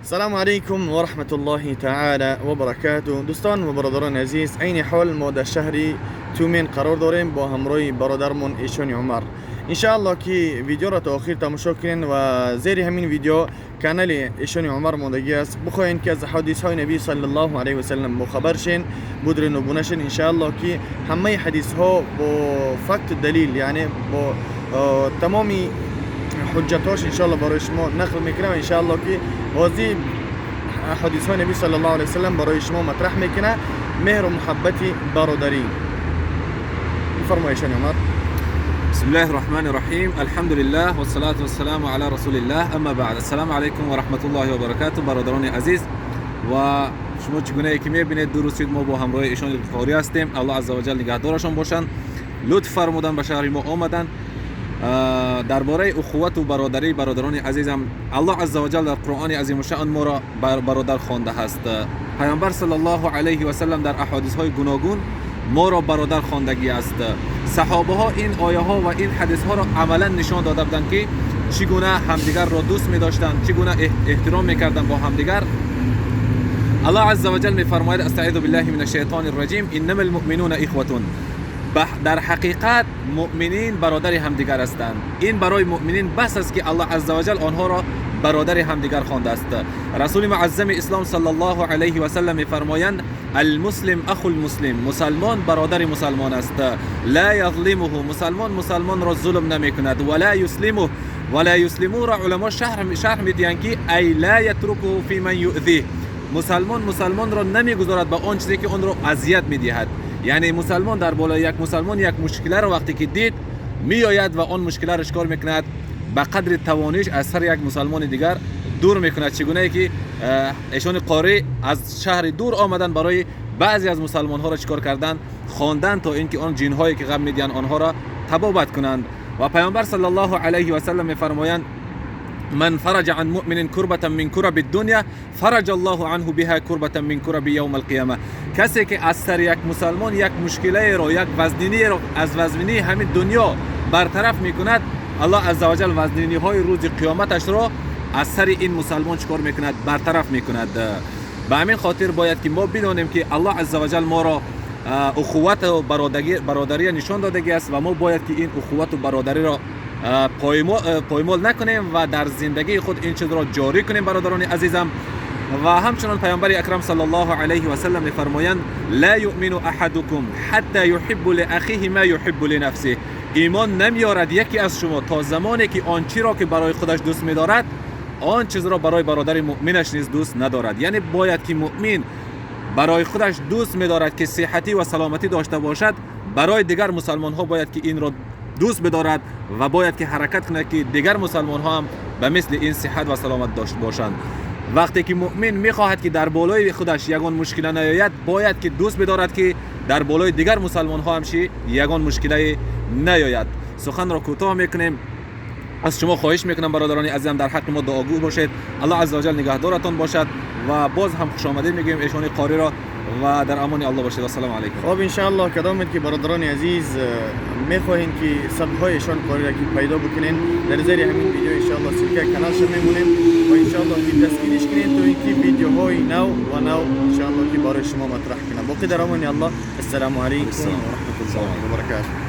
السلام علیکم و رحمت الله تعالی و برکاته. دوستان و برادران عزیز، عین حال ما در شهر تومین قرار داریم با همراه برادرمون ایشان عمر. انشاءالله که ویدیو را تا آخر تماشا کنین و زیر همین ویدیو کانال ایشان عمر موندگی است. بخواین که از حدیث های نبی صلی الله علیه و سلم مخبر شین، بدرین و بونشین. انشاءالله که همه حدیث ها با فکت دلیل، یعنی با تمامی حجتاش انشاءالله برای شما نقل میکنم. انشاءالله که واضح حدیث های نبی صلی الله علیه و سلم برای شما مطرح میکنه. مهر و محبت برادری. فرمایشان عمر. بسم الله الرحمن الرحیم. الحمد لله و الصلاة والسلام علی رسول الله. اما بعد، السلام علیکم و رحمت الله و برکاته. برادران عزیز و شما چگونه که میبینید درستید، ما با همراه ایشان بخاری هستیم. الله عزوجل نگهدارشان باشن. لطف فرمودن به شهر ما آمدن. درباره اخوت و برادری برادران عزیزم، الله عزوجل در قرآن عظیم الشأن ما را برادر خوانده است. پیامبر صلی الله علیه و سلم در احادیث های گوناگون ما را برادر خواندگی است. صحابه ها این آیه ها و این حدیث ها را عملا نشان داده بودند که چگونه همدیگر را دوست می داشتند، چگونه احترام می کردند با همدیگر. الله عزوجل می فرماید: استعیذ بالله من الشیطان الرجیم، انما المؤمنون اخوة. در حقیقت مؤمنین برادر همدیگر هستند. این برای مؤمنین بس است که الله عزوجل آنها را برادر همدیگر خوانده است. رسول معظم اسلام صلی الله علیه و سلم می‌فرمایند: المسلم اخو المسلم، مسلمان برادر مسلمان است. لا یظلمه، مسلمان را ظلم نمی‌کند. ولا یسلمه، ولا یسلمه را علما شرح می‌دهند که ای لا یترکه فی من یؤذیه، مسلمان را نمیگذارد به آن چیزی که آن را اذیت می‌دهد. یعنی مسلمان در بالای یک مسلمان یک مشکل را وقتی که دید میآید و آن مشکل را کار میکند، به قدر توانش از سر یک مسلمان دیگر دور میکند. چگونه ای که ایشان قاری از شهر دور آمدن برای بعضی از مسلمان ها را چیکار کردن؟ خواندن تا اینکه آن جن هایی که غم میدن آنها را تبابت کنند. و پیامبر صلی الله علیه و سلم میفرمایند: من فرج عن مؤمن کربة من کرب الدنیا فرج الله عنه بها کربة من کرب یوم القیامه. کسی که از سر یک مسلمان یک مشکلی را، یک وزنینی را از وزنینی همین دنیا برطرف میکند، الله عزوجل وزنینی های روز قیامتش را از سر این مسلمان چکار میکند؟ برطرف میکند. به همین خاطر باید که ما بدانیم که الله عزوجل ما را اخوت و برادری نشان دادگی است و ما باید که این اخوت و برادری را پایمال نکنیم و در زندگی خود این چیز را جاری کنیم. برادران عزیزم، و همچنان پیامبر اکرم صلی الله علیه و سلم میفرمایند: لا یؤمن احدکم حتی یحب لاخیه ما یحب لنفسه. ایمان نمیارد یکی از شما تا زمانی که آن چیزی را که برای خودش دوست می‌دارد، آن چیز را برای برادر مؤمنش نیز دوست ندارد. یعنی باید که مؤمن برای خودش دوست می‌دارد که صحتی و سلامتی داشته باشد، برای دیگر مسلمان ها باید که این را دوست بدارد و باید که حرکت کنه که دیگر مسلمان ها هم به مثل این صحت و سلامت داشته باشند. وقتی که مؤمن میخواهد که در بالای خودش یگان مشکل نیاید، باید که دوست بدارد که در بالای دیگر مسلمان ها هم یگان مشکلی نیاید. سخن را کوتاه میکنیم. از شما خواهش میکنم برادران عزیزم در حق ما دعاگو باشید. الله عزوجل نگهدارتان باشد و باز هم خوش آمدید میگیم ایشان قاری را و در امان الله باشید. السلام علیکم. خب انشاءالله کدامت که برادران عزیز میخواهین که سبهای قاری را که پیدا بکنین، در زیر همین ویدیو انشاءالله سلکه کانالش میمونیم و انشاءالله که دستگیرش کنین تا اینکه ویدیوهای نو انشاءالله که برای شما مطرح کنم. باقی در امان الله. السلام علیکم و رحمت الله و برکاته.